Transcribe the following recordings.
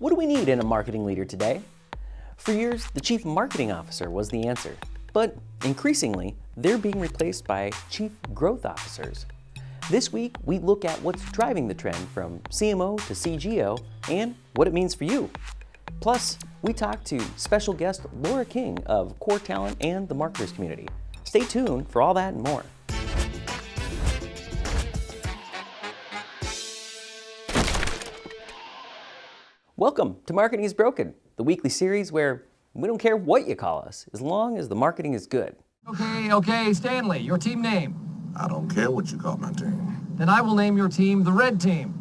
What do we need in a marketing leader today? For years, the chief marketing officer was the answer, but increasingly, they're being replaced by chief growth officers. This week, we look at what's driving the trend from CMO to CGO and what it means for you. Plus, we talk to special guest Laura King of CorTalent and the marketers community. Stay tuned for all that and more. Welcome to Marketing is Broken, the weekly series where we don't care what you call us, as long as the marketing is good. Okay, Stanley, your team name. I don't care what you call my team. Then I will name your team the Red Team.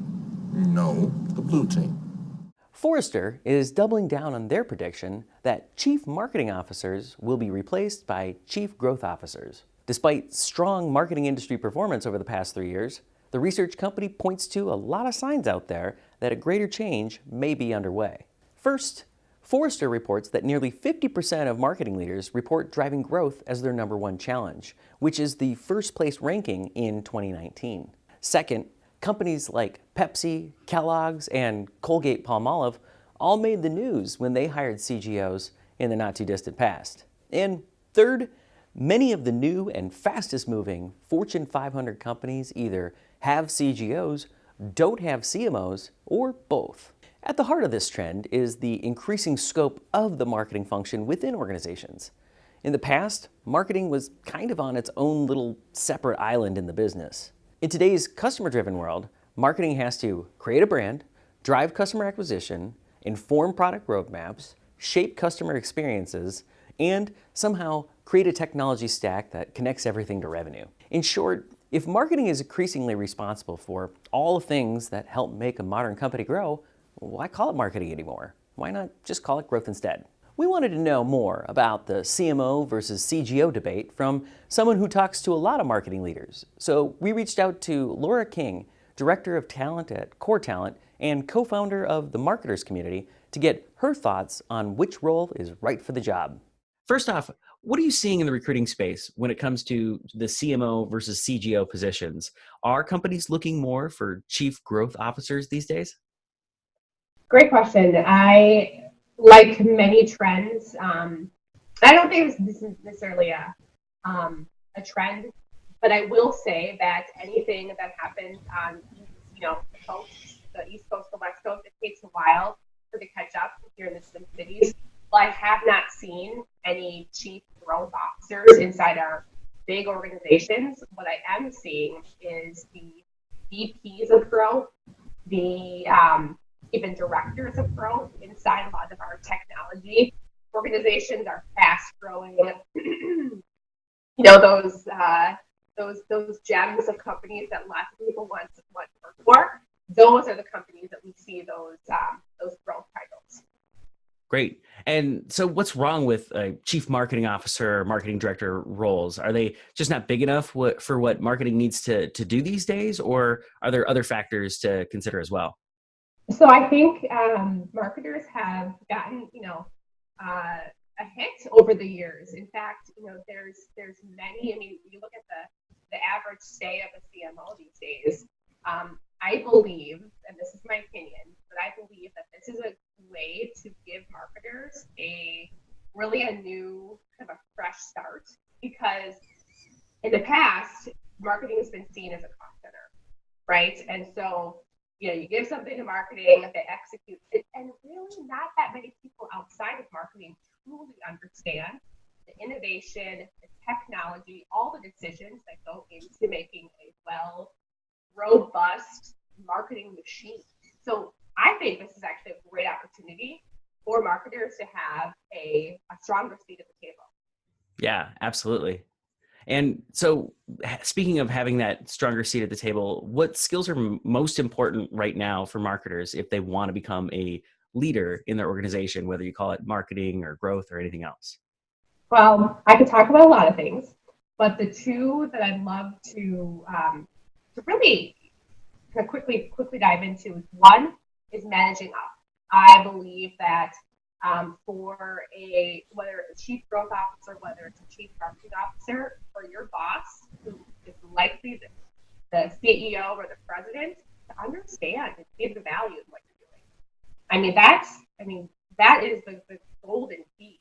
No, the blue team. Forrester is doubling down on their prediction that chief marketing officers will be replaced by chief growth officers. Despite strong marketing industry performance over the past 3 years, the research company points to a lot of signs out there that a greater change may be underway. First, Forrester reports that nearly 50% of marketing leaders report driving growth as their number one challenge, which is the first place ranking in 2019. Second, companies like Pepsi, Kellogg's, and Colgate-Palmolive all made the news when they hired CGOs in the not-too-distant past. And third, many of the new and fastest-moving Fortune 500 companies either have CGOs, don't have CMOs, or both. At the heart of this trend is the increasing scope of the marketing function within organizations. In the past, marketing was kind of on its own little separate island in the business. In today's customer-driven world, marketing has to create a brand, drive customer acquisition, inform product roadmaps, shape customer experiences, and somehow create a technology stack that connects everything to revenue. In short, if marketing is increasingly responsible for all the things that help make a modern company grow, why call it marketing anymore? Why not just call it growth instead? We wanted to know more about the CMO versus CGO debate from someone who talks to a lot of marketing leaders. So we reached out to Laura King, Director of Talent at CorTalent and co-founder of the marketers community, to get her thoughts on which role is right for the job. First off, what are you seeing in the recruiting space when it comes to the CMO versus CGO positions? Are companies looking more for chief growth officers these days? Great question. I like many trends. I don't think this is necessarily a trend, but I will say that anything that happens on the East Coast, the West Coast, it takes a while for the catch up here in the Twin Cities. Well, I have not seen any chief growth officers inside our big organizations. What I am seeing is the VPs of growth, the even directors of growth inside a lot of our technology organizations are fast growing. Those gems of companies that lots of people want to work for. Those are the companies that we see those growth titles. Great. And so what's wrong with chief marketing officer or marketing director roles? Are they just not big enough for what marketing needs to do these days, or are there other factors to consider as well? So I think marketers have gotten, a hit over the years. In fact, there's many. I mean, you look at the average stay of a CMO these days. I believe, and this is my opinion, but I believe that this is a way to give marketers a new kind of a fresh start, because in the past, marketing has been seen as a cost center, right? And so, you give something to marketing, they execute it, and really not that many people outside of marketing truly understand the innovation, the technology, all the decisions that go into making a robust marketing machine. So I think this is actually a great opportunity for marketers to have a stronger seat at the table. Yeah, absolutely. And so speaking of having that stronger seat at the table, what skills are most important right now for marketers if they want to become a leader in their organization, whether you call it marketing or growth or anything else? Well, I could talk about a lot of things, but the two that I'd love to really kind of quickly dive into is, one is managing up. I believe that for whether it's a chief growth officer, whether it's a chief marketing officer, or your boss, who is likely the CEO or the president, to understand and see the value of what you're doing. That is the golden key.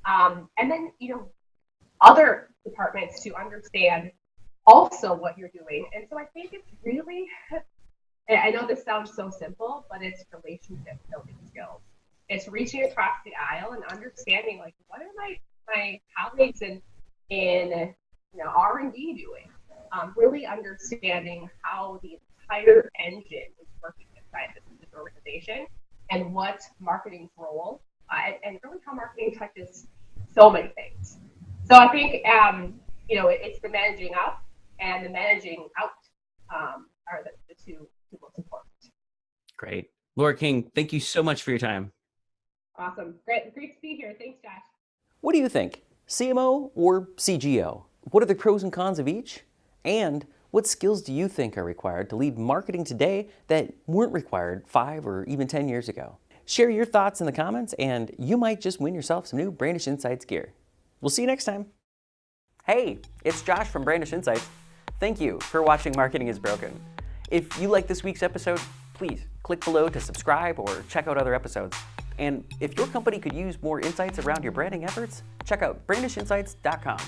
And then, other departments to understand also what you're doing. And so I think it's really, I know this sounds so simple, but it's relationship building skills. It's reaching across the aisle and understanding, like, what are my colleagues in R&D doing? Really understanding how the entire engine is working inside this organization and what marketing's role and really how marketing touches so many things. So I think it's the managing up and the managing out are the two most important. Great. Laura King, thank you so much for your time. Awesome. Great to be here. Thanks, Josh. What do you think? CMO or CGO? What are the pros and cons of each? And what skills do you think are required to lead marketing today that weren't required 5 or even 10 years ago? Share your thoughts in the comments and you might just win yourself some new Brandish Insights gear. We'll see you next time. Hey, it's Josh from Brandish Insights. Thank you for watching Marketing is Broken. If you like this week's episode, please click below to subscribe or check out other episodes. And if your company could use more insights around your branding efforts, check out brandishinsights.com.